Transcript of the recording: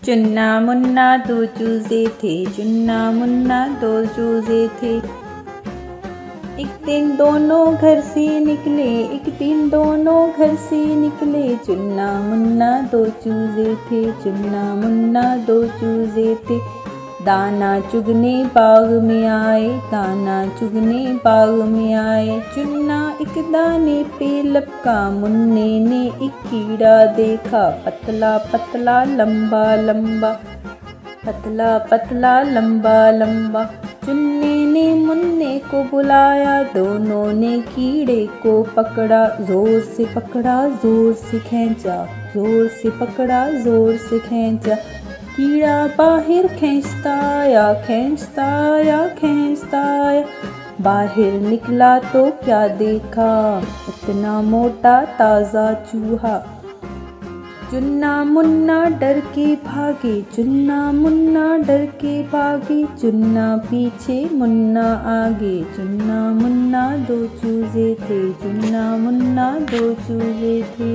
चुन्ना मुन्ना दो चूजे थे, चुन्ना मुन्ना दो चूजे थे। एक दिन दोनों घर से निकले, एक दिन दोनों घर से निकले। चुन्ना मुन्ना दो चूजे थे, चुन्ना मुन्ना दो चूजे थे। दाना चुगने बाग में आए, दाना चुगने बाग में आए। चुन्ना एक दाने पे लपका, मुन्ने ने एक कीड़ा देखा। पतला पतला लंबा लंबा, पतला पतला लंबा लंबा। चुन्ने ने मुन्ने को बुलाया, दोनों ने कीड़े को पकड़ा। जोर से पकड़ा, जोर से खींचा, जोर से पकड़ा, जोर से खींचा। कीड़ा बाहर खींचता आया, खींचता आया, खींचता आया। बाहर निकला तो क्या देखा, इतना मोटा ताज़ा चूहा। चुन्ना मुन्ना डर के भागे, चुन्ना मुन्ना डर के भागे। चुन्ना पीछे मुन्ना आगे, चुन्ना मुन्ना दो चूजे थे, चुन्ना मुन्ना दो चूजे थे।